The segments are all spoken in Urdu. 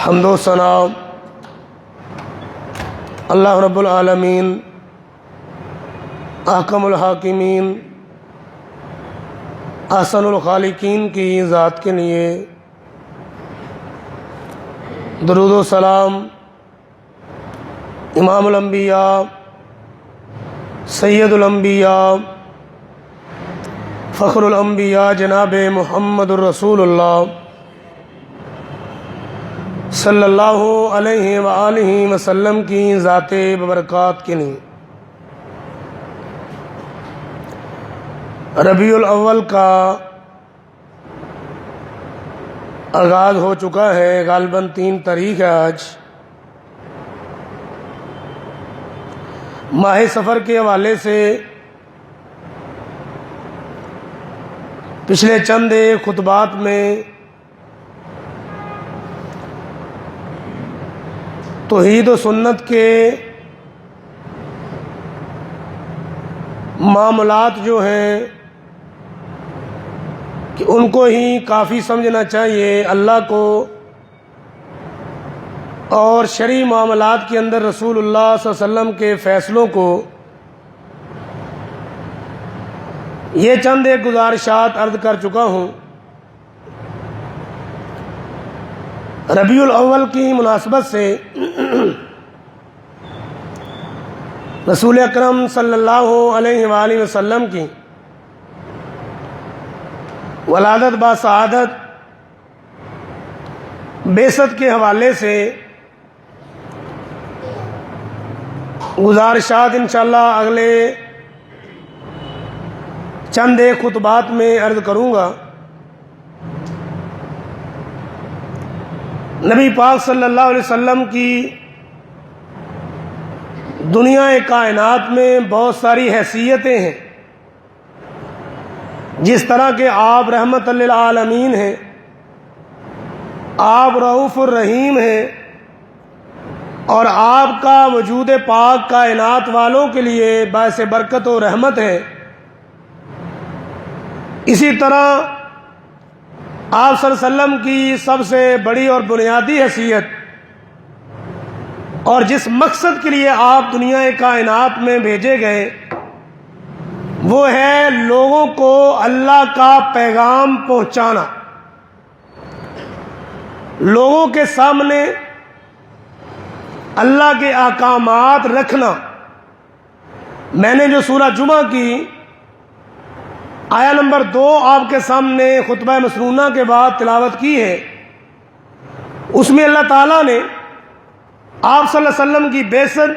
حمد و ثنا اللہ رب العالمین احکم الحاکمین احسن الخالقین کی ذات کے لیے درود و سلام امام الانبیاء سید الانبیاء فخر الانبیاء جناب محمد الرسول اللہ صلی اللہ علیہ وآلہ وسلم کی ذات ببرکات کے لیے ربیع الاول کا آغاز ہو چکا ہے، غالباً 3 تاریخ ہے آج۔ ماہ سفر کے حوالے سے پچھلے چند خطبات میں توحید و سنت کے معاملات جو ہیں کہ ان کو ہی کافی سمجھنا چاہیے، اللہ کو اور شرعی معاملات کے اندر رسول اللہ صلی اللہ علیہ وسلم کے فیصلوں کو، یہ چند گزارشات عرض کر چکا ہوں۔ ربیع الاول کی مناسبت سے رسول اکرم صلی اللہ علیہ وآلہ وسلم کی ولادت با سعادت بعثت کے حوالے سے گزارشات انشاءاللہ اگلے چند خطبات میں عرض کروں گا۔ نبی پاک صلی اللہ علیہ وسلم کی دنیا کائنات میں بہت ساری حیثیتیں ہیں، جس طرح کہ آپ رحمت للعالمین ہیں، آپ رؤوف الرحیم ہیں، اور آپ کا وجود پاک کائنات والوں کے لیے باعث برکت و رحمت ہے۔ اسی طرح آپ صلی اللہ علیہ وسلم کی سب سے بڑی اور بنیادی حیثیت اور جس مقصد کے لیے آپ دنیا کائنات میں بھیجے گئے، وہ ہے لوگوں کو اللہ کا پیغام پہنچانا، لوگوں کے سامنے اللہ کے احکامات رکھنا۔ میں نے جو سورہ جمعہ کی آیا نمبر 2 آپ کے سامنے خطبہ مسنونہ کے بعد تلاوت کی ہے، اس میں اللہ تعالیٰ نے آپ صلی اللہ علیہ وسلم کی بعثت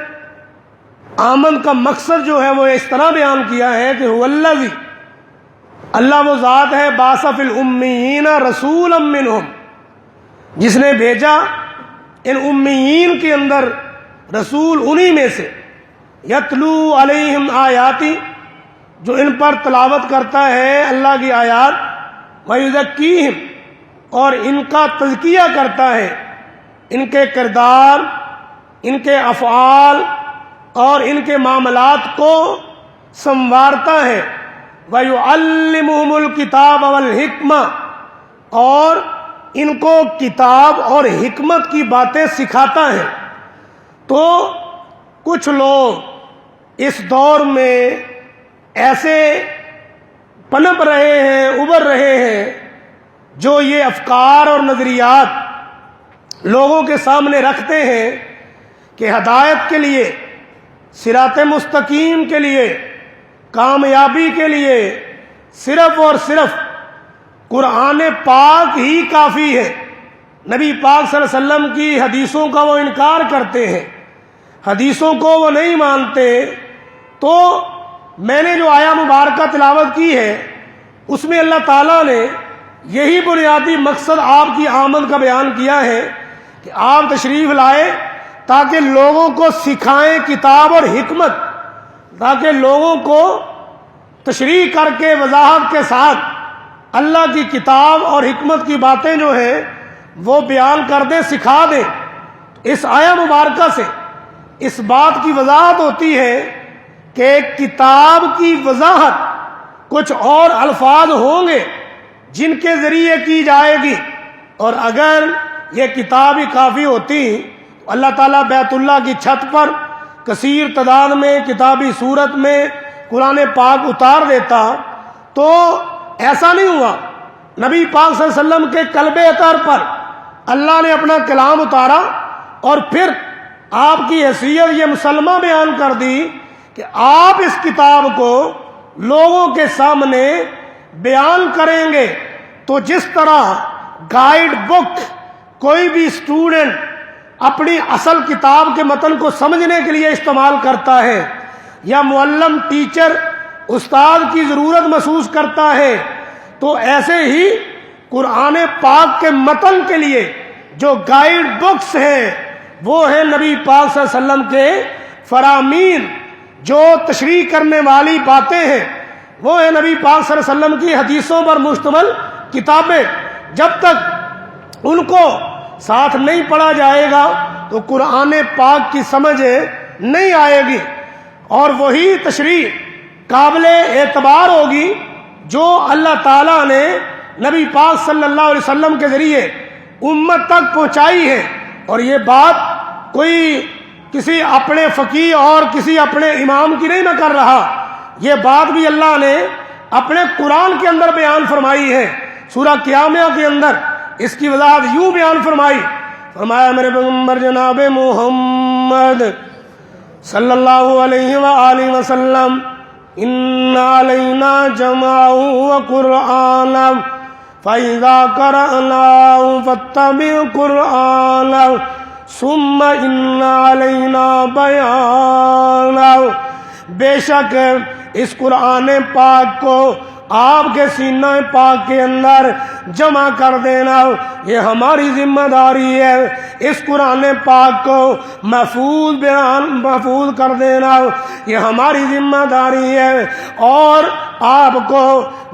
آمد کا مقصد جو ہے وہ اس طرح بیان کیا ہے کہ هو الذی، اللہ وہ ذات ہے، بعث فی الامیین رسولا منہم، جس نے بھیجا ان امیین کے اندر رسول انہی میں سے، یتلو علیہم آیاتی، جو ان پر تلاوت کرتا ہے اللہ کی آیات، وَيُزَكِّيهِمْ، اور ان کا تزکیہ کرتا ہے، ان کے کردار، ان کے افعال اور ان کے معاملات کو سنوارتا ہے، وَيُعَلِّمُهُمُ الْكِتَابَ وَالْحِكْمَةَ، اور ان کو کتاب اور حکمت کی باتیں سکھاتا ہے۔ تو کچھ لوگ اس دور میں ایسے پنپ رہے ہیں، ابھر رہے ہیں، جو یہ افکار اور نظریات لوگوں کے سامنے رکھتے ہیں کہ ہدایت کے لیے، صراط مستقیم کے لیے، کامیابی کے لیے صرف اور صرف قرآن پاک ہی کافی ہے۔ نبی پاک صلی اللہ علیہ وسلم کی حدیثوں کا وہ انکار کرتے ہیں، حدیثوں کو وہ نہیں مانتے۔ تو میں نے جو آیا مبارکہ تلاوت کی ہے، اس میں اللہ تعالیٰ نے یہی بنیادی مقصد آپ کی آمد کا بیان کیا ہے کہ آپ تشریف لائے تاکہ لوگوں کو سکھائیں کتاب اور حکمت، تاکہ لوگوں کو تشریح کر کے وضاحت کے ساتھ اللہ کی کتاب اور حکمت کی باتیں جو ہیں وہ بیان کر دیں، سکھا دیں۔ اس آیا مبارکہ سے اس بات کی وضاحت ہوتی ہے کہ کتاب کی وضاحت کچھ اور الفاظ ہوں گے جن کے ذریعے کی جائے گی، اور اگر یہ کتاب ہی کافی ہوتی اللہ تعالیٰ بیت اللہ کی چھت پر کثیر تعداد میں کتابی صورت میں قرآن پاک اتار دیتا تو ایسا نہیں ہوا. نبی پاک صلی اللہ علیہ وسلم کے قلب اطہر پر اللہ نے اپنا کلام اتارا اور پھر آپ کی حیثیت یہ مسلمہ بیان کر دی کہ آپ اس کتاب کو لوگوں کے سامنے بیان کریں گے تو جس طرح گائیڈ بک کوئی بھی اسٹوڈنٹ اپنی اصل کتاب کے متن کو سمجھنے کے لیے استعمال کرتا ہے یا معلم ٹیچر استاد کی ضرورت محسوس کرتا ہے، تو ایسے ہی قرآن پاک کے متن کے لیے جو گائیڈ بکس ہیں وہ ہیں نبی پاک صلی اللہ علیہ وسلم کے فرامین، جو تشریح کرنے والی باتیں ہیں وہ ہیں نبی پاک صلی اللہ علیہ وسلم کی حدیثوں پر مشتمل کتابیں. جب تک ان کو ساتھ نہیں پڑھا جائے گا تو قرآن پاک کی سمجھ نہیں آئے گی، اور وہی تشریح قابل اعتبار ہوگی جو اللہ تعالیٰ نے نبی پاک صلی اللہ علیہ وسلم کے ذریعے امت تک پہنچائی ہے. اور یہ بات کوئی کسی اپنے فقیہ اور کسی اپنے امام کی نہیں میں کر رہا، یہ بات بھی اللہ نے اپنے قرآن کے اندر بیان فرمائی ہے. سورہ قیامہ کے اندر اس کی وضاحت یوں بیان فرمایا میرے پیغمبر جناب محمد صلی اللہ علیہ وآلہ وسلم ان علینا جمعہ وقرآنہ فَإِذَا قَرَأْنَاهُ فَاتَّبِعْ قُرْآنَهُ ثُمَّ إِنَّ عَلَيْنَا بَيَانَهُ. بے شک اس قرآن پاک کو آپ کے سینہ پاک کے اندر جمع کر دینا یہ ہماری ذمہ داری ہے. اس قرآن پاک کو محفوظ کر دینا یہ ہماری ذمہ داری ہے. اور آپ کو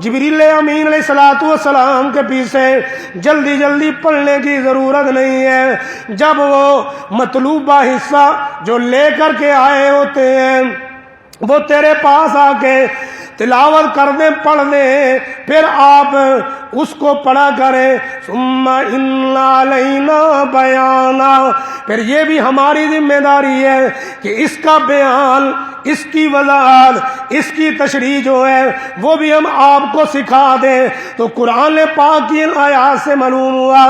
جبریل امین علیہ الصلوۃ والسلام کے پیچھے جلدی پڑھنے کی ضرورت نہیں ہے. جب وہ مطلوبہ حصہ جو لے کر کے آئے ہوتے ہیں وہ تیرے پاس آ کے تلاوت کر دیں، پڑھ دیں، پھر آپ اس کو پڑھا کریں. ثم ان علینا بیانا، پھر یہ بھی ہماری ذمہ داری ہے کہ اس کا بیان، اس کی وضاحت، اس کی تشریح جو ہے وہ بھی ہم آپ کو سکھا دیں. تو قرآن پاک کی ان آیات سے معلوم ہوا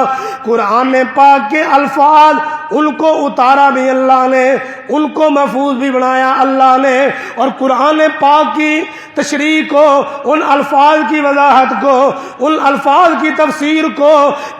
قرآن پاک کے الفاظ ان کو اتارا بھی اللہ نے، ان کو محفوظ بھی بنایا اللہ نے، اور قرآن پاک کی تشریح کو، ان الفاظ کی وضاحت کو، ان الفاظ کی تفسیر کو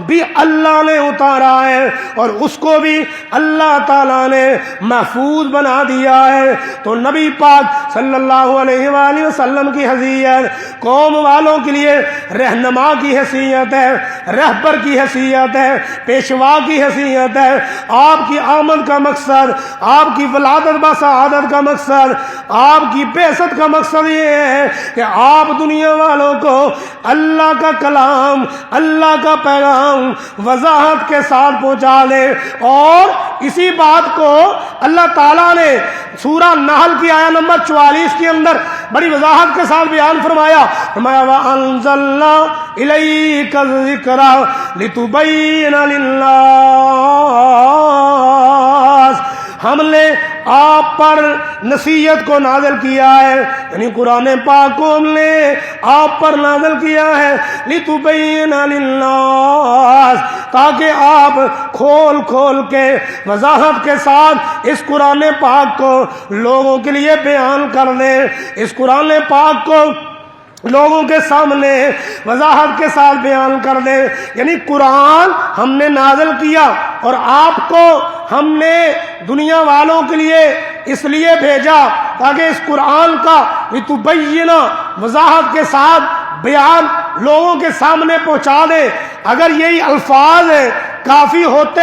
بھی اللہ نے اتارا ہے، اور اس کو بھی اللہ تعالیٰ نے محفوظ بنا دیا ہے. تو نبی پاک صلی اللہ علیہ وآلہ وسلم کی حیثیت قوم والوں کے لیے رہنما کی حیثیت ہے، رہبر کی حیثیت ہے، پیشوا کی حیثیت ہے. آپ کی آمد کا مقصد، آپ کی ولادت بسعادت کا مقصد، آپ کی بعثت کا مقصد یہ ہے کہ آپ دنیا والوں کو اللہ کا کلام، اللہ کا پیغام وضاحت کے ساتھ پہنچا دیں. اور اسی بات کو اللہ تعالیٰ نے سورہ نحل کی آیت نمبر 44 کے اندر بڑی وضاحت کے ساتھ بیان فرمایا وَأَنزَلْنَا إِلَيْكَ الذِّكْرَ لِتُبَيِّنَ لِلنَّاسِ. ہم نے آپ پر نصیحت کو نازل کیا ہے، یعنی قرآن پاک کو ہم نے آپ پر نازل کیا ہے لِتُبَيِّنَ لِلنَّاسِ، تاکہ آپ کھول کے وضاحت کے ساتھ اس قرآن پاک کو لوگوں کے لیے بیان کر دیں، اس قرآن پاک کو لوگوں کے سامنے وضاحت کے ساتھ بیان کر دیں. یعنی قرآن ہم نے نازل کیا اور آپ کو ہم نے دنیا والوں کے لیے اس لیے بھیجا تاکہ اس قرآن کا لِتُبَيِّنَ وضاحت کے ساتھ بیان لوگوں کے سامنے پہنچا دے. اگر یہی الفاظ کافی ہوتے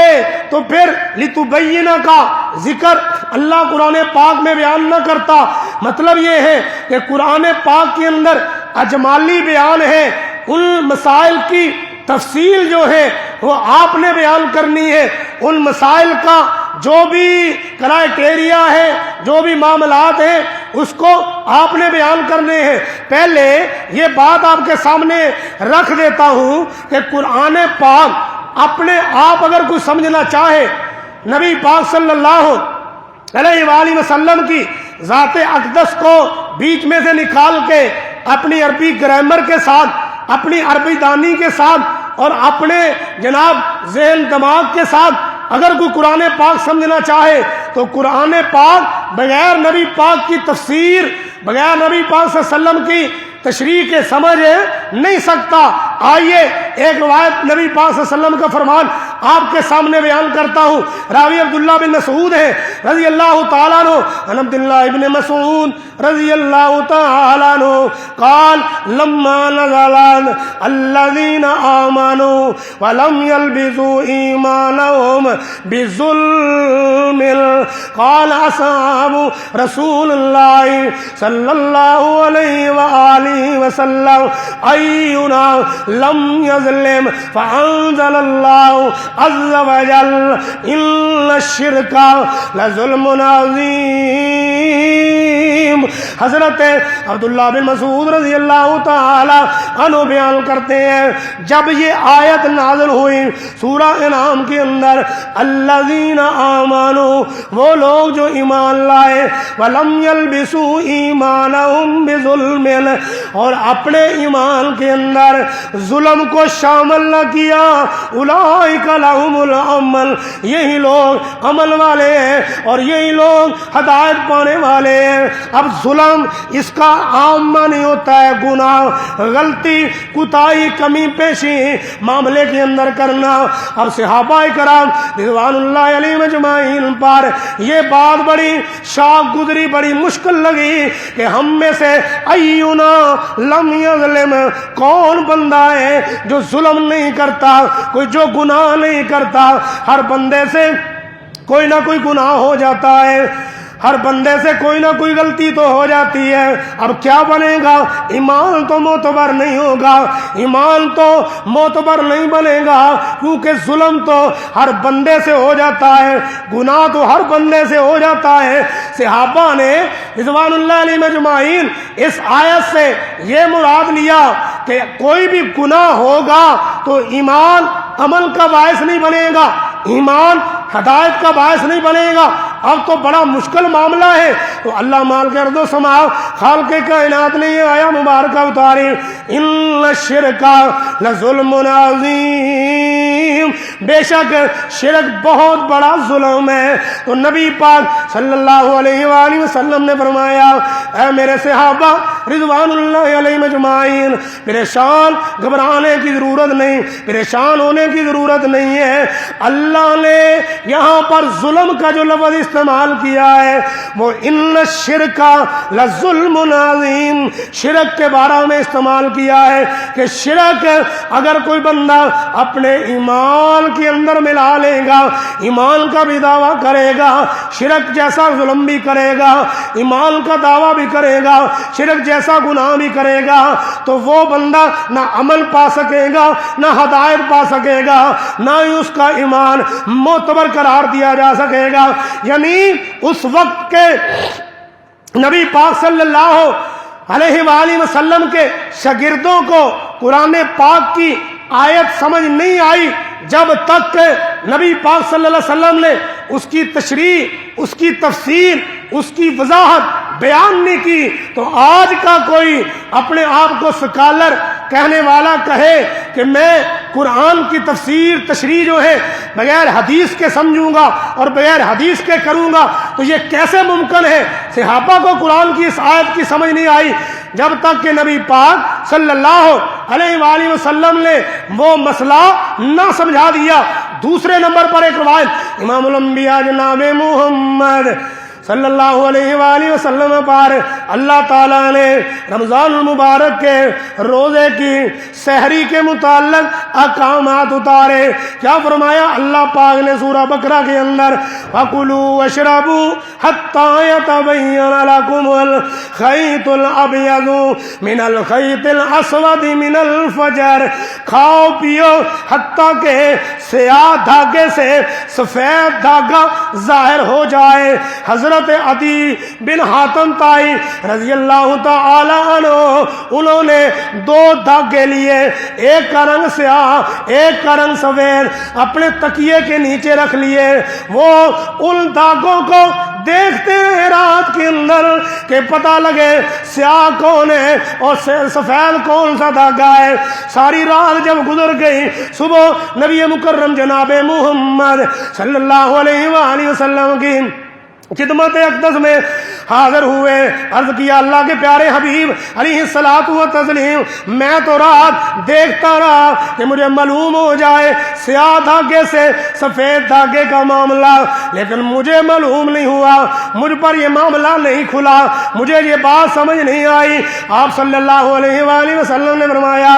تو پھر لِتُبَيِّنَ کا ذکر اللہ قرآن پاک میں بیان نہ کرتا. مطلب یہ ہے کہ قرآن پاک کے اندر اجمالی بیان ہے، ان مسائل کی تفصیل جو ہے وہ آپ نے بیان کرنی ہے. ان مسائل کا جو بھی کرائٹیریا ہے، جو بھی معاملات ہیں، اس کو آپ نے بیان کرنے ہیں. پہلے یہ بات آپ کے سامنے رکھ دیتا ہوں کہ قرآن پاک اپنے آپ اگر کوئی سمجھنا چاہے نبی پاک صلی اللہ علیہ وآلہ وسلم کی ذات اقدس کو بیچ میں سے نکال کے اپنی عربی گرامر کے ساتھ، اپنی عربی دانی کے ساتھ اور اپنے جناب ذہن دماغ کے ساتھ اگر کوئی قرآن پاک سمجھنا چاہے تو قرآن پاک بغیر نبی پاک کی تفسیر، بغیر نبی پاک صلی اللہ علیہ وسلم کی تشریح کے سمجھ نہیں سکتا۔ آئیے ایک روایت نبی پاک صلی اللہ علیہ وسلم کا فرمان آپ کے سامنے بیان کرتا ہوں۔ راوی عبداللہ بن مسعود ہے رضی اللہ تعالیٰ عنہ، عن عبداللہ بن مسعود رضی اللہ تعالیٰ عنہ قال لما نزل الذین آمنوا ولم يلبسوا ایمانهم بظلم قال اصحاب رسول اللہ صلی اللہ علیہ وآلہ وسلم اینا لم یظلم فانزل اللہ عز وجل ان الشرک لظلم عظیم۔ حضرت عبداللہ بن مسعود رضی اللہ تعالی عنہ بیان کرتے ہیں جب یہ آیت نازل ہوئی سورہ انعام کے اندر، الذین آمنوا، وہ لوگ جو ایمان لائے، ولم یلبسوا ایمانہم بظلم، اور اپنے ایمان کے اندر ظلم کو شامل نہ کیا، اولئک لہم الامن، یہی لوگ عمل والے ہیں اور یہی لوگ ہدایت پانے والے ہیں۔ اب ظلم اس کا عام معنی ہوتا ہے گناہ، غلطی، کوتاہی، کمی پیشی معاملے کے اندر کرنا۔ اب صحابہ کرام رضوان اللہ علیہم اجمعین پر یہ بات بڑی شاق گزری، بڑی مشکل لگی کہ ہم میں سے اینا لم یظلم، کون بندہ ہے جو ظلم نہیں کرتا، کوئی جو گناہ نہیں کرتا۔ ہر بندے سے کوئی نہ کوئی گناہ ہو جاتا ہے، ہر بندے سے کوئی نہ کوئی غلطی تو ہو جاتی ہے۔ اب کیا بنے گا؟ ایمان تو معتبر نہیں ہوگا، ایمان تو معتبر نہیں بنے گا، کیونکہ ظلم تو ہر بندے سے ہو جاتا ہے، گناہ تو ہر بندے سے ہو جاتا ہے۔ صحابہ نے رضوان اللہ علیہم اجمعین اس آیت سے یہ مراد لیا کہ کوئی بھی گناہ ہوگا تو ایمان عمل کا باعث نہیں بنے گا، ایمان ہدایت کا باعث نہیں بنے گا۔ اب تو بڑا مشکل معاملہ ہے، تو اللہ مال کے ارض و سماء خالق کائنات نے یہ آیا مبارکہ اتاری، ان الشرک لظلم عظیم، بے شک شرک بہت بڑا ظلم ہے۔ تو نبی پاک صلی اللہ علیہ وآلہ وسلم نے فرمایا، اے میرے صحابہ رضوان اللہ علیہم اجمعین، پریشان گھبرانے کی ضرورت نہیں، پریشان ہونے کی ضرورت نہیں ہے۔ اللہ نے یہاں پر ظلم کا جو لفظ استعمال کیا ہے وہ ان الشرک لظلم عظیم، شرک کے بارے میں استعمال کیا ہے کہ شرک اگر کوئی بندہ اپنے ایمان کے اندر ملا لے گا، ایمان کا بھی دعویٰ کرے گا، شرک جیسا ظلم بھی کرے گا، ایمان کا دعویٰ بھی کرے گا، شرک جیسا گناہ بھی کرے گا، تو وہ بندہ نہ عمل پا سکے گا، نہ ہدایت پا سکے گا، نہ ہی اس کا ایمان معتبر قرار دیا جا سکے گا۔ یعنی اس وقت کے نبی پاک صلی اللہ علیہ وآلہ وسلم کے شاگردوں کو قرآن پاک کی آیت سمجھ نہیں آئی جب تک کہ نبی پاک صلی اللہ علیہ وسلم نے اس کی تشریح، اس کی تفسیر، اس کی وضاحت بیان نہیں کی۔ تو آج کا کوئی اپنے آپ کو سکالر کہنے والا کہے کہ میں قرآن کی تفسیر تشریح جو ہے بغیر حدیث کے سمجھوں گا اور بغیر حدیث کے کروں گا، تو یہ کیسے ممکن ہے؟ صحابہ کو قرآن کی اس آیت کی سمجھ نہیں آئی جب تک کہ نبی پاک صلی اللہ علیہ وآلہ وسلم نے وہ مسئلہ نہ سمجھا دیا۔ دوسرے نمبر پر ایک روایت امام الانبیاء جناب محمد صلی اللہ علیہ وآلہ وسلم پر اللہ تعالیٰ نے رمضان المبارک کے روزے کی سحری کے متعلق احکامات اتارے۔ کیا فرمایا اللہ پاک نے سورہ بقرہ کے اندر، وَكُلُوا وَاشْرَبُوا حَتَّى يَتَبَيَّنَ لَكُمُ الْخَيْطُ الْأَبْيَضُ مِنَ الْخَيْطِ الْأَسْوَدِ مِنَ الْفَجْرِ، کھاؤ پیو حتیٰ کہ سیاہ دھاگے سے سفید دھاگا ظاہر ہو جائے۔ حضرت حضرت عدی بن حاتم طائی رضی اللہ تعالی عنہ، انہوں نے 2 دھاگے لیے، ایک کا رنگ سیاہ ایک کا رنگ سفید، اپنے تکیے کے نیچے رکھ لیے۔ وہ ان دھاگوں کو دیکھتے ہیں رات کے اندر کہ پتہ لگے سیاہ کون ہے اور سفید کون سا دھاگا ہے۔ ساری رات جب گزر گئی، صبح نبی مکرم جناب محمد صلی اللہ علیہ وآلہ وسلم کی خدمت اقدس میں حاضر ہوئے، عرض کیا اللہ کے پیارے حبیب علیہ الصلوۃ والتسلیم، میں تو رات دیکھتا رہا کہ مجھے معلوم ہو جائے سیاہ دھاگے سے سفید دھاگے کا معاملہ، لیکن مجھے معلوم نہیں ہوا، مجھ پر یہ معاملہ نہیں کھلا، مجھے یہ بات سمجھ نہیں آئی۔ آپ صلی اللہ علیہ وآلہ وسلم نے فرمایا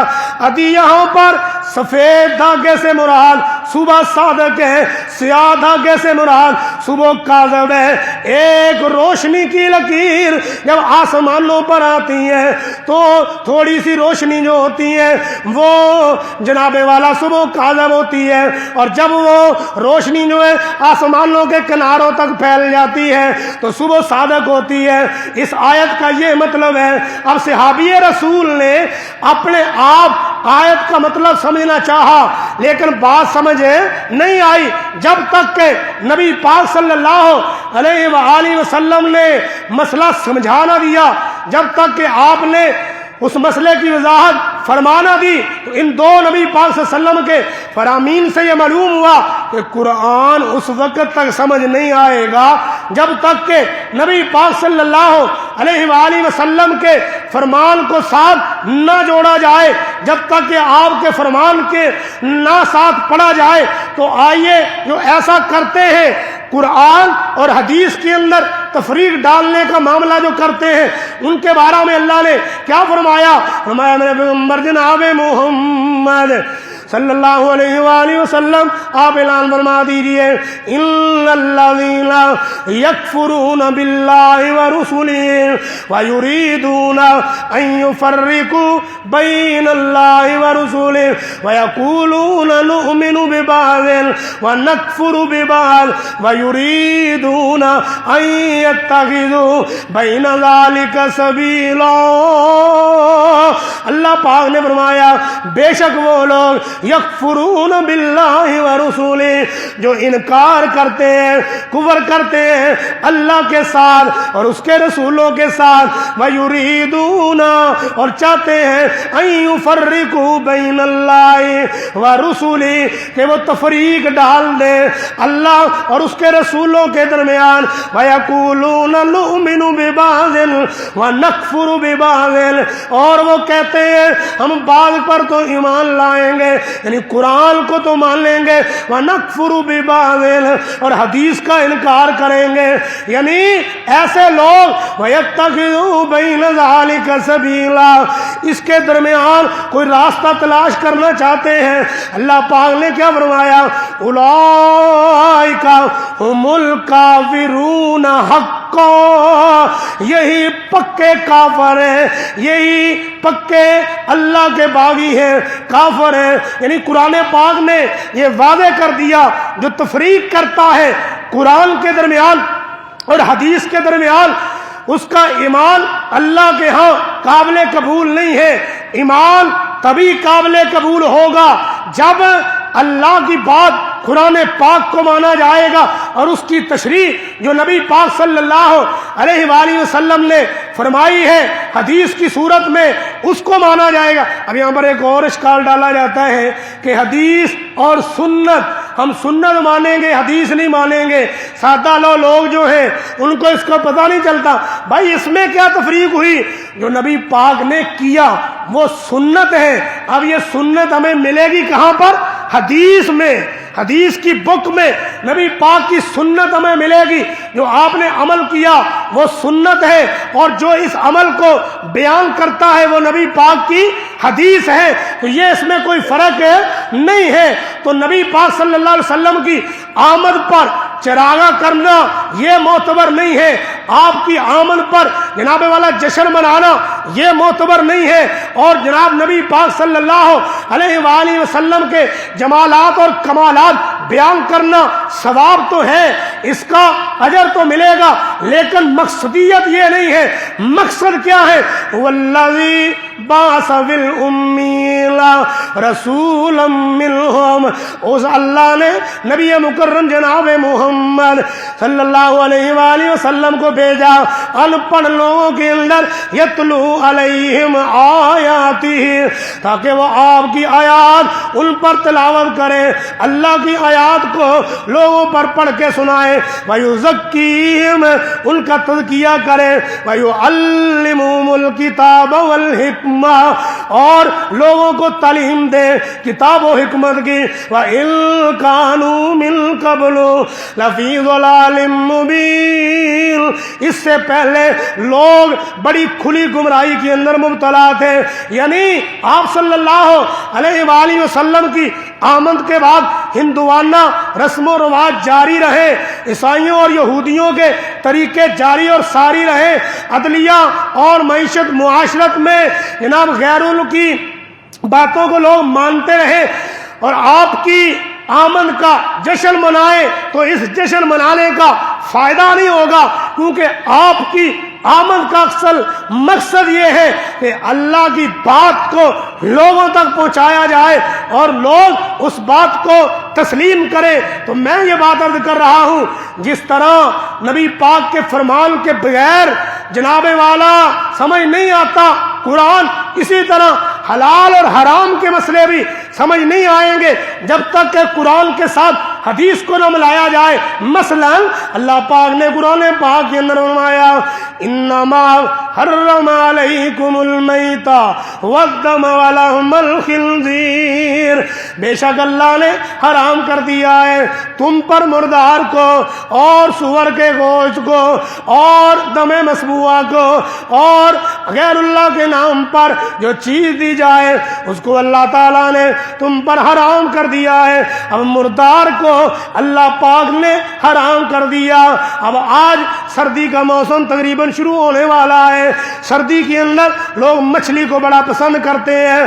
عدی یہاں پر سفید دھاگے سے مراد صبح صادق ہے، سیاہ دھاگے سے مراد صبح کاذب ہے۔ ایک روشنی کی لکیر جب آسمانوں پر آتی ہے تو تھوڑی سی روشنی جو ہوتی ہے وہ جناب والا صبح کاذب ہوتی ہے، اور جب وہ روشنی جو ہے آسمانوں کے کناروں تک پھیل جاتی ہے تو صبح صادق ہوتی ہے۔ اس آیت کا یہ مطلب ہے۔ اب صحابی رسول نے اپنے آپ آیت کا مطلب سمجھنا چاہا لیکن بات سمجھ نہیں آئی، جب تک کہ نبی پاک صلی اللہ علیہ وآلہ وسلم نے مسئلہ سمجھا نہ دیا، جب تک کہ آپ نے اس مسئلے کی وضاحت فرمانا دی، تو ان 2 نبی پاک صلی اللہ علیہ وسلم کے فرامین سے یہ معلوم ہوا کہ قرآن اس وقت تک سمجھ نہیں آئے گا جب تک کہ نبی پاک صلی اللہ علیہ وآلہ وسلم کے فرمان کو ساتھ نہ جوڑا جائے، جب تک کہ آپ کے فرمان کے نہ ساتھ پڑھا جائے۔ تو آئیے جو ایسا کرتے ہیں قرآن اور حدیث کے اندر تفریق ڈالنے کا معاملہ جو کرتے ہیں، ان کے بارے میں اللہ نے کیا فرمایا؟ فرمایا میرے پیغمبر جناب محمد صلی اللہ علیہ وآلہ وسلم آپ اعلان فرما دیجئے ان الذین یکفرون باللہ ورسلہ ویریدون ان یفرقوا بین اللہ ورسلہ ویقولون نؤمن ببعض ونکفر ببعض ویریدون ان یتخذوا بین ذلک سبیلا۔ اللہ پاک نے فرمایا بے شک وہ لوگ یکفرون باللہ ورسولہ جو انکار کرتے ہیں، کفر کرتے ہیں اللہ کے ساتھ اور اس کے رسولوں کے ساتھ، ویریدون اور چاہتے ہیں ان یفرقوا بین اللہ ورسولہ کہ وہ تفریق ڈال دیں اللہ اور اس کے رسولوں کے درمیان، ویقولون نؤمن ببعض ونکفر ببعض اور وہ کہتے ہیں ہم بعض پر تو ایمان لائیں گے، یعنی قرآن کو تو مان لیں گے، وَنَكْفُرُ بِبَعْضٍ اور حدیث کا انکار کریں گے۔ یعنی ایسے لوگ وَيَتَّخِذُوا بَيْنَ ذَلِكَ سَبِيلًا اس کے درمیان کوئی راستہ تلاش کرنا چاہتے ہیں۔ اللہ پاک نے کیا فرمایا؟ اولئک هم الکافرون حقا، یہی پکے کافر ہیں، یہی پکے اللہ کے باغی ہیں، کافر ہیں۔ یعنی قرآن پاک نے یہ واضح کر دیا جو تفریق کرتا ہے قرآن کے درمیان اور حدیث کے درمیان، اس کا ایمان اللہ کے ہاں قابل قبول نہیں ہے۔ ایمان تبھی قابل قبول ہوگا جب اللہ کی بات قرآن پاک کو مانا جائے گا اور اس کی تشریح جو نبی پاک صلی اللہ علیہ وآلہ وسلم نے فرمائی ہے حدیث کی صورت میں اس کو مانا جائے گا۔ اب یہاں پر ایک اور اشکال ڈالا جاتا ہے کہ حدیث اور سنت، ہم سنت مانیں گے حدیث نہیں مانیں گے۔ سادہ لوگ جو ہیں ان کو اس کا پتہ نہیں چلتا، بھائی اس میں کیا تفریق ہوئی؟ جو نبی پاک نے کیا وہ سنت ہے۔ اب یہ سنت ہمیں ملے گی کہاں پر؟ حدیث میں، حدیث کی بک میں نبی پاک کی سنت ہمیں ملے گی۔ جو آپ نے عمل کیا وہ سنت ہے، اور جو اس عمل کو بیان کرتا ہے وہ نبی پاک کی حدیث ہے۔ تو یہ اس میں کوئی فرق نہیں ہے۔ تو نبی پاک صلی اللہ علیہ وسلم کی آمد پر چراغا کرنا یہ معتبر نہیں ہے، آپ کی آمد پر جناب والا جشن منانا یہ معتبر نہیں ہے، اور جناب نبی پاک صلی اللہ علیہ وآلہ وسلم کے جمالات اور کمالات بیان کرنا ثواب تو ہے، اس کا اجر تو ملے گا، لیکن مقصدیت یہ نہیں ہے۔ مقصد کیا ہے؟ والذی بعث بالأمین رسولا منہم، اس اللہ نے نبی مکرم جناب محمد صلی اللہ علیہ وآلہ وسلم کو بھیجا ان پڑھ لوگوں کے اندر یتلو علیہم آیاتہ، تاکہ وہ آپ کی آیات ان پر تلاوت کرے، اللہ کی آیات کو لوگوں پر پڑھ کے سنائے، وَيُزَكِّيهِمْ ان کا تزکیہ کرے، وَيُعَلِّمُهُمُ الْكِتَابَ وَالْحِکْمَةَ اور لوگوں کو تعلیم دے کتاب و حکمت کی، وَإِن كَانُوا مِن قَبْلُ لَفِي ضَلَالٍ مُبِينٍ، اس سے پہلے لوگ بڑی کھلی گمراہی کے اندر مبتلا تھے۔ یعنی آپ صلی اللہ علیہ وآلہ وسلم کی آمد کے بعد ہندوانہ رسم و رواج جاری رہے، عیسائیوں اور یہودیوں کے طریقے جاری اور ساری رہے، عدلیہ اور معیشت معاشرت میں جناب غیروں کی باتوں کو لوگ مانتے رہے، اور آپ کی آمد کا جشن منائے تو اس جشن منانے کا فائدہ نہیں ہوگا، کیونکہ آپ کی آمد کا اصل مقصد یہ ہے کہ اللہ کی بات کو لوگوں تک پہنچایا جائے اور لوگ اس بات کو تسلیم کریں۔ تو میں یہ بات عرض کر رہا ہوں، جس طرح نبی پاک کے فرمان کے بغیر جناب والا سمجھ نہیں آتا قرآن، اسی طرح حلال اور حرام کے مسئلے بھی سمجھ نہیں آئیں گے جب تک کہ قرآن کے ساتھ حدیث کو نہ ملایا جائے۔ مثلا اللہ پاک نے قرآن پاک کے اندر فرمایا انما حرم علیکم المیت والدم ولحم الخنزیر، بے شک اللہ نے حرام کر دیا ہے تم پر مردار کو اور سور کے گوشت کو اور دم مسبوعہ کو اور غیر اللہ کے نام پر جو چیز دی جائے اس کو اللہ تعالیٰ نے تم پر حرام کر دیا ہے۔ اب مردار کو اللہ پاک نے حرام کر دیا۔ اب آج سردی کا موسم تقریباً شروع ہونے والا ہے، سردی کے اندر لوگ مچھلی کو بڑا پسند کرتے ہیں۔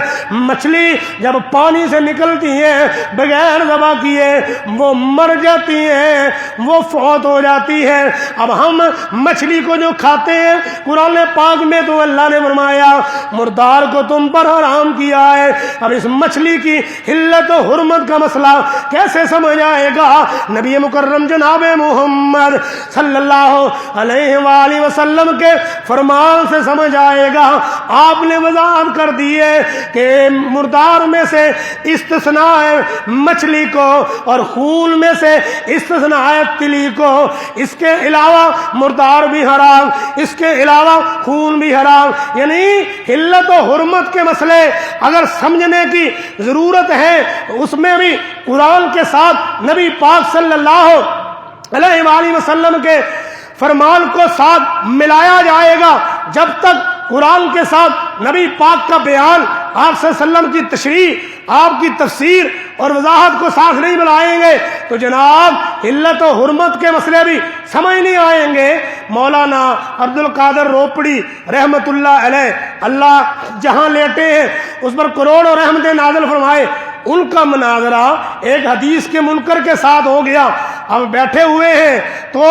مچھلی جب پانی سے نکلتی ہیں بغیر ذبح کیے وہ مر جاتی ہیں، وہ فوت ہو جاتی ہے۔ اب ہم مچھلی کو جو کھاتے ہیں، قرآن پاک میں تو اللہ نے فرمایا مردار کو تم پر حرام کیا ہے۔ اب اس مچھلی کی حلت و حرمت کا مسئلہ کیسے سمجھ آئے گا؟ نبی مکرم جناب محمد صلی اللہ علیہ وآلہ وسلم کے فرمان سے سمجھ آئے گا۔ آپ نے وضاحت کر دی ہے کہ مردار میں سے استثناء ہے مچھلی کو اور خون میں سے استثناء ہے تلی کو، اس کے علاوہ مردار بھی حرام، اس کے علاوہ خون بھی حرام۔ یعنی حلت و حرمت کے مسئلے اگر سمجھنے کی ضرورت ہے اس میں بھی قرآن کے ساتھ نبی پاک صلی اللہ علیہ وآلہ وسلم کے فرمان کو ساتھ ملایا جائے گا۔ جب تک قرآن کے ساتھ نبی پاک کا بیان، آپ صلی اللہ علیہ وسلم کی تشریح، آپ کی تفسیر اور وضاحت کو ساتھ نہیں ملائیں گے تو جناب حلت و حرمت کے مسئلے بھی سمجھ نہیں آئیں گے۔ مولانا عبد القادر روپڑی رحمت اللہ علیہ، اللہ جہاں لیٹے ہیں اس پر کروڑوں رحمتیں نازل فرمائے، ان کا مناظرہ ایک حدیث کے منکر کے ساتھ ہو گیا۔ اب بیٹھے ہوئے ہیں تو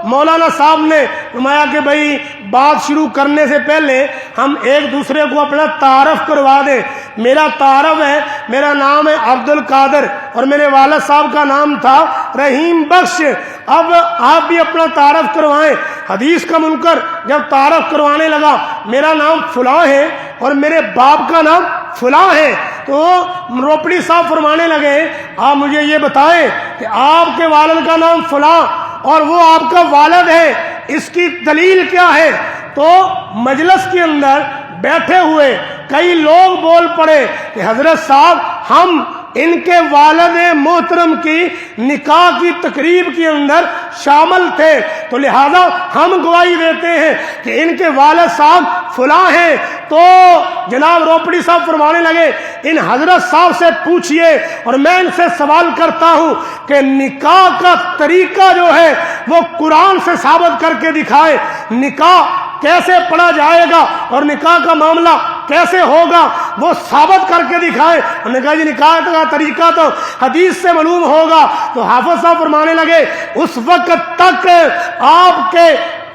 مولانا صاحب نے فرمایا کہ بھائی بات شروع کرنے سے پہلے ہم ایک دوسرے کو اپنا تعارف کروا دیں۔ میرا تعارف ہے، میرا نام ہے عبد القادر اور میرے والد صاحب کا نام تھا رحیم بخش۔ اب آپ بھی اپنا تعارف کروائیں۔ حدیث کا منکر جب تعارف کروانے لگا میرا نام فلاں ہے اور میرے باپ کا نام فلاں ہے، تو روپڑی صاحب فرمانے لگے آپ مجھے یہ بتائیں کہ آپ کے والد کا نام فلاں اور وہ آپ کا والد ہے، اس کی دلیل کیا ہے؟ تو مجلس کے اندر بیٹھے ہوئے کئی لوگ بول پڑے کہ حضرت صاحب ہم ان کے والد محترم کی نکاح کی تقریب کے اندر شامل تھے، تو لہذا ہم گواہی دیتے ہیں کہ ان کے والد صاحب فلاں ہیں۔ تو جناب روپڑی صاحب فرمانے لگے ان حضرت صاحب سے پوچھئے، اور میں ان سے سوال کرتا ہوں کہ نکاح کا طریقہ جو ہے وہ قرآن سے ثابت کر کے دکھائے، نکاح کیسے پڑھا جائے گا اور نکاح کا معاملہ کیسے ہوگا وہ ثابت کر کے دکھائے۔ انہوں نے کہا جی نکاح کا طریقہ تو حدیث سے معلوم ہوگا۔ تو حافظ صاحب فرمانے لگے اس وقت تک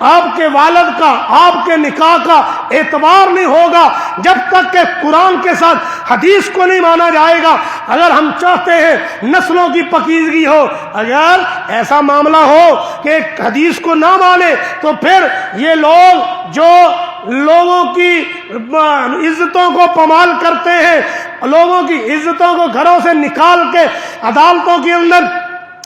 آپ کے والد کا، آپ کے نکاح کا اعتبار نہیں ہوگا جب تک کہ قرآن کے ساتھ حدیث کو نہیں مانا جائے گا۔ اگر ہم چاہتے ہیں نسلوں کی پاکیزگی ہو، اگر ایسا معاملہ ہو کہ حدیث کو نہ مانے، تو پھر یہ لوگ جو لوگوں کی عزتوں کو پامال کرتے ہیں، لوگوں کی عزتوں کو گھروں سے نکال کے عدالتوں کے اندر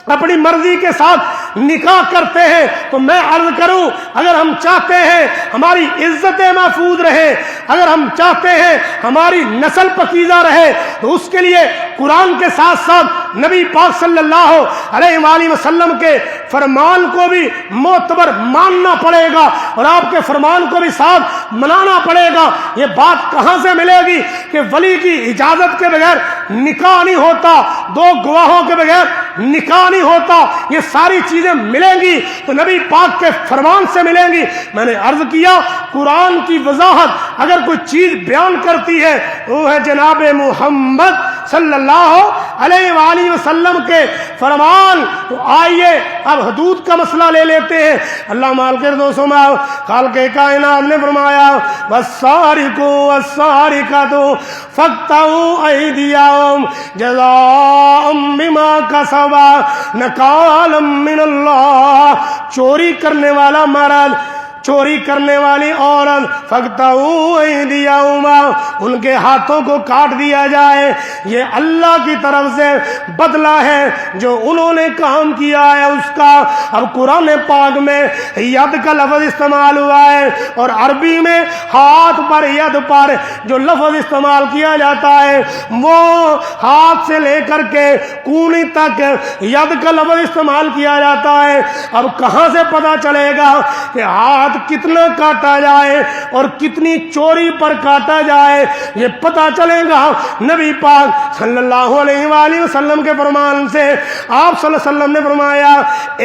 اپنی مرضی کے ساتھ نکاح کرتے ہیں، تو میں عرض کروں اگر ہم چاہتے ہیں ہماری عزتیں محفوظ رہیں، اگر ہم چاہتے ہیں ہماری نسل پاکیزہ رہے، تو اس کے لیے قرآن کے ساتھ ساتھ نبی پاک صلی اللہ علیہ وآلہ وسلم کے فرمان کو بھی معتبر ماننا پڑے گا، اور آپ کے فرمان کو بھی ساتھ منانا پڑے گا۔ یہ بات کہاں سے ملے گی کہ ولی کی اجازت کے بغیر نکاح نہیں ہوتا، دو گواہوں کے بغیر نکاح نہیں ہوتا؟ یہ ساری چیزیں ملیں گی تو نبی پاک کے فرمان سے ملیں گی۔ میں نے عرض کیا قرآن کی وضاحت اگر کوئی چیز بیان کرتی ہے وہ ہے جناب محمد صلی اللہ علیہ وآلہ وسلم کے فرمان۔ تو آئیے اب حدود کا مسئلہ لے لیتے ہیں۔ اللہ مالک سما خالق کائنات نے فرمایا والسارق والسارقۃ فاقطعوا ایدیہم جزاء بما کسبا نکالا من اللہ۔ چوری کرنے والا مرد، چوری کرنے والی عورت، فاقطعوا ایدیہما، ان کے ہاتھوں کو کاٹ دیا جائے، یہ اللہ کی طرف سے بدلہ ہے جو انہوں نے کام کیا ہے اس کا۔ اب قرآن پاک میں ید کا لفظ استعمال ہوا ہے، اور عربی میں ہاتھ پر، ید پر جو لفظ استعمال کیا جاتا ہے وہ ہاتھ سے لے کر کے کونی تک ید کا لفظ استعمال کیا جاتا ہے۔ اب کہاں سے پتہ چلے گا کہ ہاتھ کتنا کاٹا جائے اور کتنی چوری پر کاٹا جائے؟ یہ پتہ چلے گا نبی پاک صلی اللہ علیہ وآلہ وسلم کے فرمان سے۔ آپ صلی اللہ علیہ وسلم نے فرمایا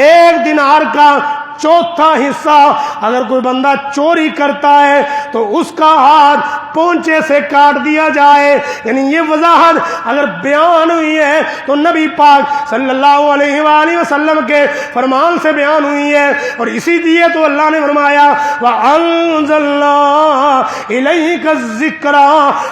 ایک دینار کا چوتھا حصہ اگر کوئی بندہ چوری کرتا ہے تو اس کا ہاتھ پونچے سے کاٹ دیا جائے۔ یعنی یہ وضاحت اگر بیان ہوئی ہے تو نبی پاک صلی اللہ علیہ وآلہ وسلم کے فرمان سے بیان ہوئی ہے، اور اسی لیے تو اللہ نے فرمایا وَأَنزَلْنَا إِلَيْكَ الذِّكْرَ،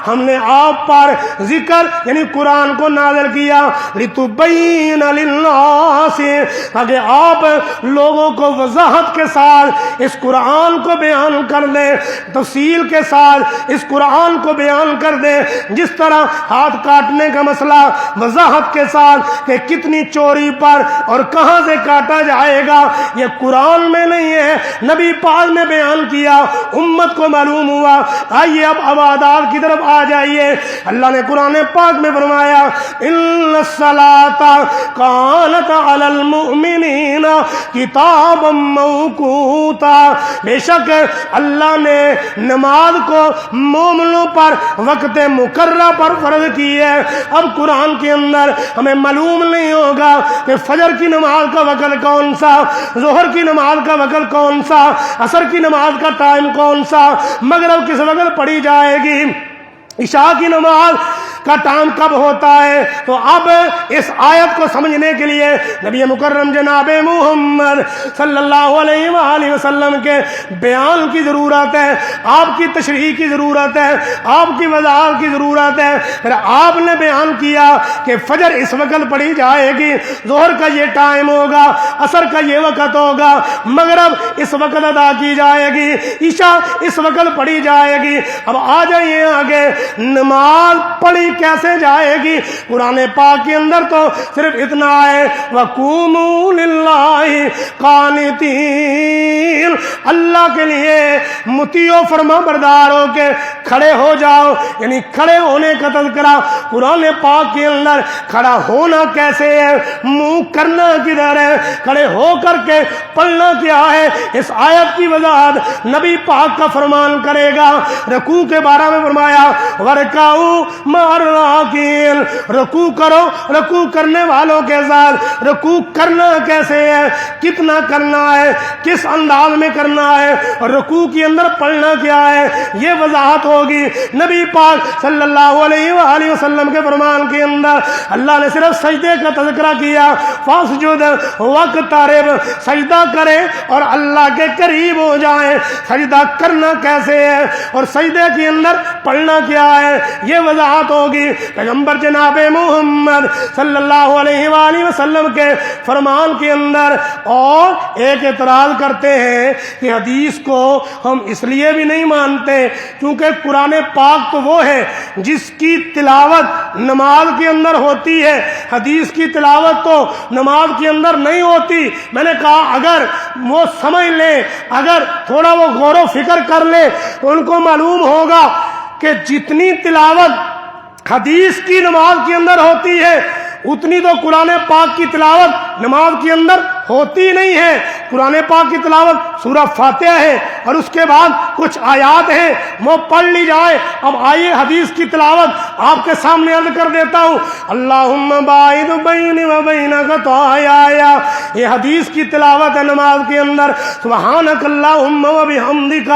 ہم نے آپ پر ذکر یعنی قرآن کو نازل کیا لِتُبَيِّنَ لِلنَّاسِ، تاکہ آپ لوگوں کو وضاحت کے ساتھ اس قرآن کو بیان کر دیں، تفصیل کے ساتھ اس قرآن کو بیان کر دیں۔ جس طرح ہاتھ کاٹنے کا مسئلہ وضاحت کے ساتھ کہ کتنی چوری پر اور کہاں سے کاٹا جائے گا یہ قرآن میں نہیں ہے، نبی پاک نے بیان کیا، امت کو معلوم ہوا۔ آئیے اب عبادات کی طرف آ جائیے۔ اللہ نے قرآن پاک میں فرمایا ان الصلاۃ کانت علی المؤمنین کتابا موقوتا، بے شک اللہ نے نماز کو مومنوں پر وقت مقررہ پر فرض کی ہے۔ اب قرآن کے اندر ہمیں معلوم نہیں ہوگا کہ فجر کی نماز کا وقت کون سا، ظہر کی نماز کا وقت کون سا، عصر کی نماز کا ٹائم کون سا، مغرب کس وقت پڑھی جائے گی، عشاء کی نماز کا ٹائم کب ہوتا ہے۔ تو اب اس آیت کو سمجھنے کے لیے نبی مکرم جناب محمد صلی اللہ علیہ وآلہ وسلم کے بیان کی ضرورت ہے، آپ کی تشریح کی ضرورت ہے، آپ کی وضاحت کی ضرورت ہے۔ پھر آپ نے بیان کیا کہ فجر اس وقت پڑھی جائے گی، ظہر کا یہ ٹائم ہوگا، عصر کا یہ وقت ہوگا، مغرب اس وقت ادا کی جائے گی، عشاء اس وقت پڑھی جائے گی۔ اب آ جائیے آگے، نماز پڑھی کیسے جائے گی؟ قرآن پاک کے اندر تو صرف اتنا ہے وَقُومُوا لِلَّهِ قَانِتِينَ، اللہ کے لیے مطیع و فرما بردار ہو کے کھڑے ہو جاؤ، یعنی کھڑے ہونے کا تذکرہ قرآن پاک کے اندر۔ کھڑا ہونا کیسے ہے؟ منہ کرنا کدھر ہے؟ کھڑے ہو کر کے پڑھنا کیا ہے؟ اس آیت کی وضاحت نبی پاک کا فرمان کرے گا۔ رکوع کے بارے میں فرمایا وَرْكَعُوا مَعَ الرَّاكِعِينَ، رکوع کرو رکوع کرنے والوں کے ساتھ۔ رکوع کرنا کیسے ہے؟ کتنا کرنا ہے؟ کس انداز میں کرنا ہے؟ اور رکوع کے اندر پڑھنا کیا ہے؟ یہ وضاحت ہوگی نبی پاک صلی اللہ علیہ وآلہ وسلم کے فرمان کے اندر۔ اللہ نے صرف سجدے کا تذکرہ کیا، فاسجد واقترب، سجدہ کریں اور اللہ کے قریب ہو جائیں۔ سجدہ کرنا کیسے ہے اور سجدے کے اندر پڑھنا کیا ہے، یہ وضاحت ہوگی پیغمبر جناب محمد صلی اللہ علیہ وآلہ وسلم کے فرمان کے اندر۔ اور ایک اعتراض کرتے ہیں کہ حدیث کو ہم اس لیے بھی نہیں مانتے کیونکہ قرآن پاک تو وہ ہے جس کی تلاوت نماز کے اندر ہوتی ہے، حدیث کی تلاوت تو نماز کے اندر نہیں ہوتی۔ میں نے کہا اگر وہ سمجھ لیں، اگر تھوڑا وہ غور و فکر کر لیں تو ان کو معلوم ہوگا کہ جتنی تلاوت حدیث کی نماز کے اندر ہوتی ہے اتنی تو قرآن پاک کی تلاوت نماز کے اندر ہوتی نہیں ہے۔ قرآن پاک کی تلاوت سورہ فاتحہ ہے اور اس کے بعد کچھ آیات ہیں وہ پڑھ لی جائے۔ اب آئیے حدیث کی تلاوت آپ کے سامنے عرض کر دیتا ہوں۔ اللہم باعث بینی و بین خطایایا، یہ حدیث کی تلاوت ہے نماز کے اندر۔ سبحانک اللہم و بحمدک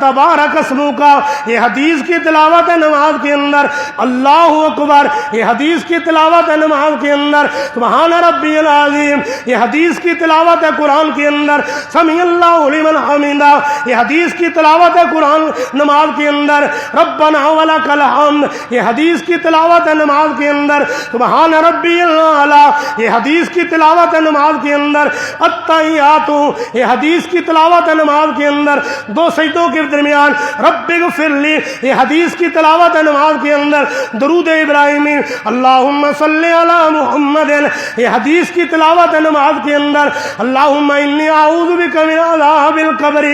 تبارک اسمک، یہ حدیث کی تلاوت ہے نماز کے اندر۔ اللہ اکبر، یہ حدیث کی تلاوت ہے نماز کے اندر۔ سبحان ربی العظیم، یہ حدیث کی تلاوت ہے قرآن کے اندر۔ سمیع اللہ لمن حمدہ، یہ حدیث کی تلاوت ہے قرآن نماز کے اندر۔ ربنا ولک الحمد، یہ حدیث کی تلاوت ہے نماز کے اندر۔ سبحان ربی الاعلیٰ، یہ حدیث کی تلاوت ہے نماز کے اندر۔ التحیات، یہ حدیث کی تلاوت ہے نماز کے اندر، دو سجدوں کے درمیان۔ رب اغفر لی، یہ حدیث کی تلاوت ہے نماز کے اندر۔ درود ابراہیمی، اللہم صلی علی محمد، یہ حدیث کی تلاوت ہے نماز کے اندر۔ اللہم انی اعوذ بک من عذاب القبر،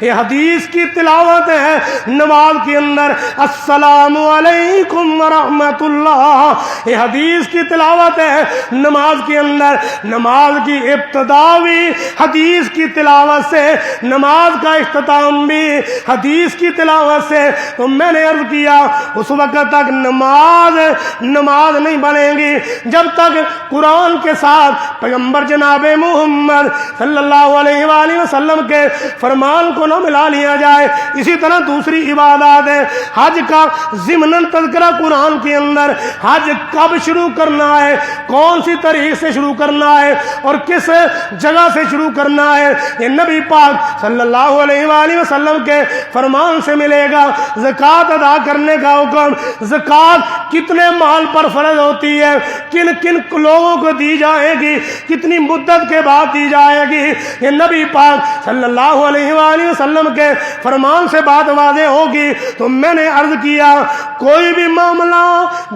یہ حدیث کی تلاوت ہے نماز کے اندر۔ السلام علیکم ورحمۃ اللہ، یہ حدیث کی تلاوت ہے نماز کے اندر۔ نماز کی ابتدا بھی حدیث کی تلاوت سے، نماز کا اختتام بھی حدیث کی تلاوت سے۔ تو میں نے عرض کیا اس وقت تک نماز نہیں بنے گی جب تک قرآن کے ساتھ پیغمبر جناب محمد صلی اللہ علیہ وآلہ وسلم کے فرمان کو نہ ملا لیا جائے۔ اسی طرح دوسری عبادات ہے حج کا ضمناً تذکرہ قرآن کے اندر۔ حج کب شروع کرنا ہے، کون سی تاریخ سے شروع کرنا ہے اور کس جگہ سے شروع کرنا ہے، یہ نبی پاک صلی اللہ علیہ وآلہ وسلم کے فرمان سے ملے گا۔ زکوٰۃ ادا کرنے کا حکم، زکوٰۃ کتنے مال پر فرض ہوتی ہے، کن کن لوگوں کو دی جائے گی، کتنی مدت کے بعد دی جائے گی، یہ نبی پاک صلی اللہ علیہ وآلہ وسلم کے فرمان سے بات واضح ہوگی۔ تو میں نے عرض کیا کوئی بھی معاملہ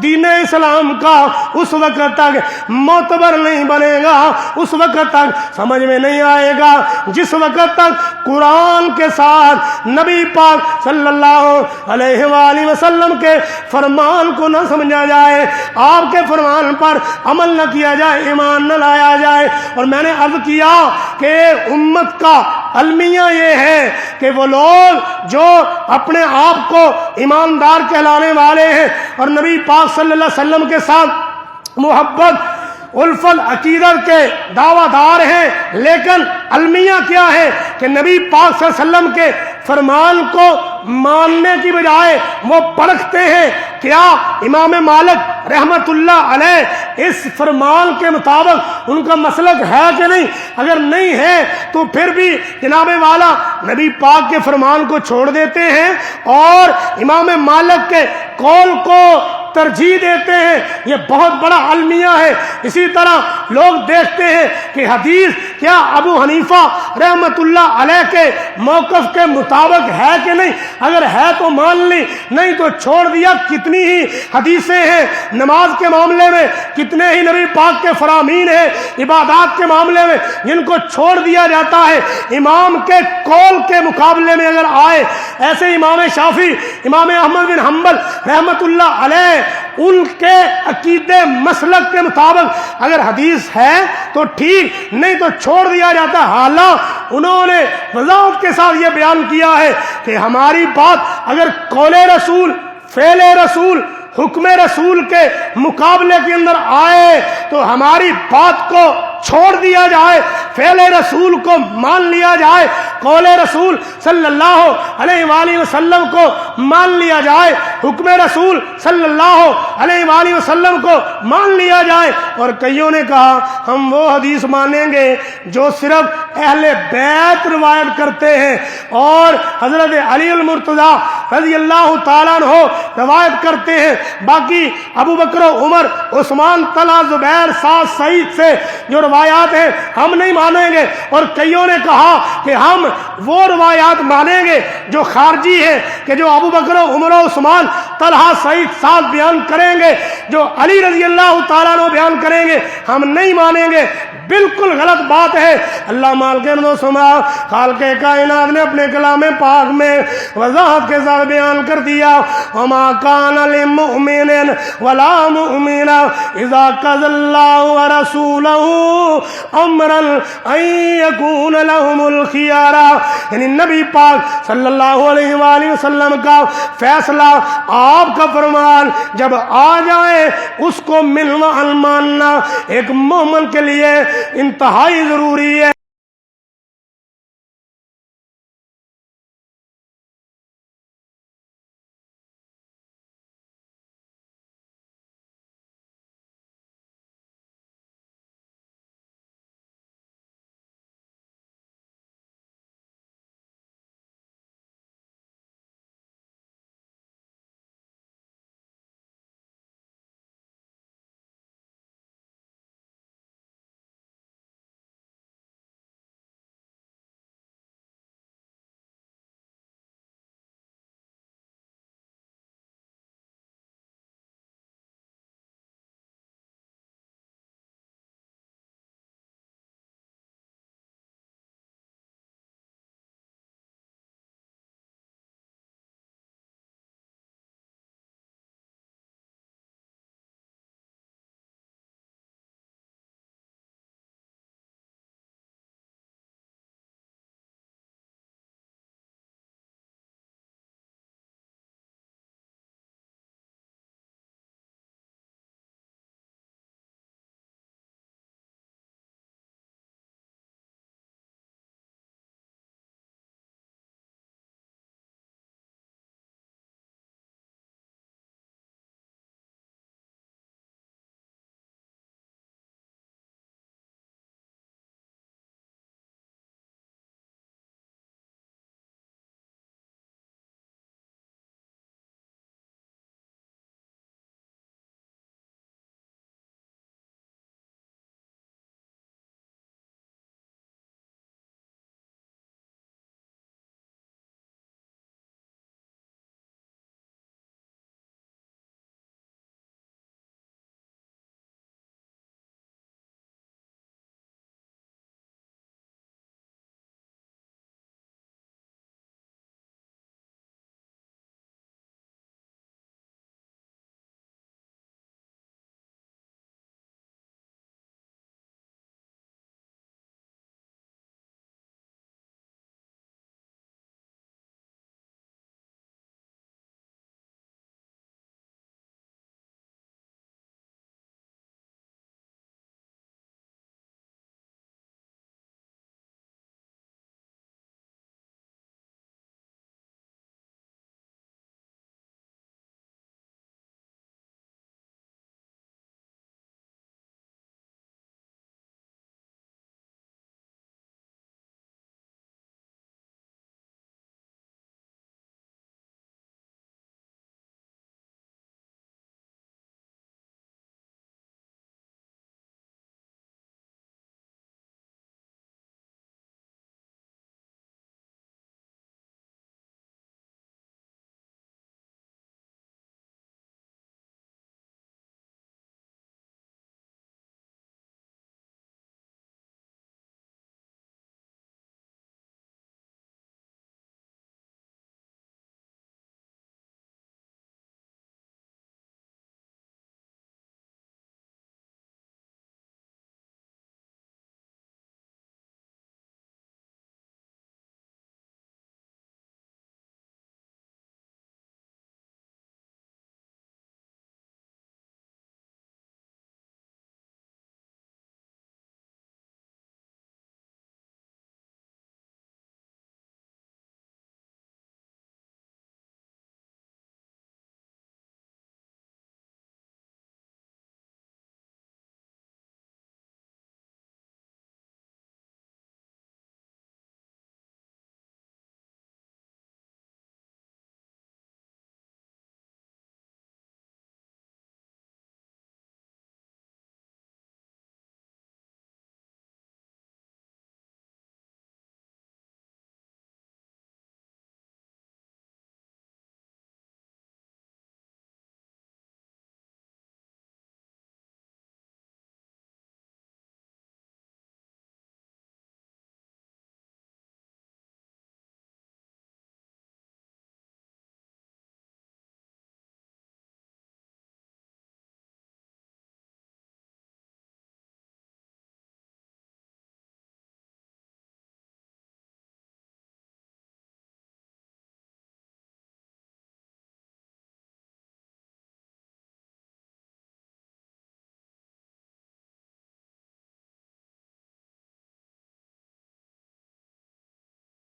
دین اسلام کا اس وقت تک معتبر نہیں بنے گا، اس وقت تک سمجھ میں نہیں آئے گا جس وقت تک قرآن کے ساتھ نبی پاک صلی اللہ علیہ وآلہ وسلم کے فرمان کو نہ سمجھا جائے، آپ کے فرمان پر عمل نہ کیا جائے، ایمان نہ لایا جائے۔ اور میں نے عرض کیا کہ امت کا المیہ یہ ہے کہ وہ لوگ جو اپنے آپ کو ایماندار کہلانے والے ہیں اور نبی پاک صلی اللہ علیہ وسلم کے ساتھ محبت الفت عقیدت کے دعویٰ دار ہیں، لیکن المیہ کیا ہے کہ نبی پاک صلی اللہ علیہ وسلم کے فرمان کو ماننے کی بجائے وہ پرکھتے ہیں کیا امام مالک رحمت اللہ علیہ اس فرمان کے مطابق ان کا مسلک ہے کہ نہیں۔ اگر نہیں ہے تو پھر بھی جناب والا نبی پاک کے فرمان کو چھوڑ دیتے ہیں اور امام مالک کے قول کو ترجیح دیتے ہیں، یہ بہت بڑا المیہ ہے۔ اسی طرح لوگ دیکھتے ہیں کہ حدیث کیا ابو حنیفہ رحمت اللہ علیہ کے موقف کے مطابق ہے کہ نہیں، اگر ہے تو مان لی، نہیں تو چھوڑ دیا۔ کتنی ہی حدیثیں ہیں نماز کے معاملے میں، کتنے ہی نبی پاک کے فرامین ہیں عبادات کے معاملے میں جن کو چھوڑ دیا جاتا ہے امام کے قول کے مقابلے میں اگر آئے۔ ایسے امام شافعی، امام احمد بن حنبل رحمت اللہ علیہ، ان کے عقیدے مسلک کے مطابق اگر حدیث ہے تو ٹھیک، نہیں تو چھوڑ دیا جاتا ہے۔ حالانکہ انہوں نے وضاحت کے ساتھ یہ بیان کیا ہے کہ ہماری بات اگر قول رسول، فعل رسول، حکم رسول کے مقابلے کے اندر آئے تو ہماری بات کو چھوڑ دیا جائے، فعل رسول کو مان لیا جائے، قول رسول صلی اللہ علیہ وآلہ وسلم کو مان لیا جائے، حکم رسول صلی اللہ علیہ وآلہ وسلم کو مان لیا جائے۔ اور کئیوں نے کہا ہم وہ حدیث مانیں گے جو صرف اہل بیت روایت کرتے ہیں اور حضرت علی المرتضیٰ رضی اللہ تعالیٰ عنہ روایت کرتے ہیں، باقی ابو بکر و عمر، عثمان، طلحہ، زبیر، سعد، سعید سے جو روایات ہیں ہم نہیں مانیں گے۔ اور کئیوں نے کہا کہ ہم وہ روایات مانیں گے جو خارجی ہیں، کہ جو ابو بکر و عمر و عثمان، طلحہ، سعید، سعد بیان کریں گے، جو علی رضی اللہ تعالیٰ عنہ بیان کریں گے ہم نہیں مانیں گے۔ بالکل غلط بات ہے۔ اللہ مالک و سما خالق کائنات نے اپنے کلام پاک میں وضاحت کے ساتھ بیان کر دیا، وما کان للمؤمن ولا مؤمنہ اذا قضى اللہ ورسولہ امرا ان یکون لهم الخیارہ، یعنی نبی پاک صلی اللہ علیہ وآلہ وسلم کا فیصلہ، آپ کا فرمان جب آ جائے اس کو ماننا ایک مومن کے لیے انتہائی ضروری ہے۔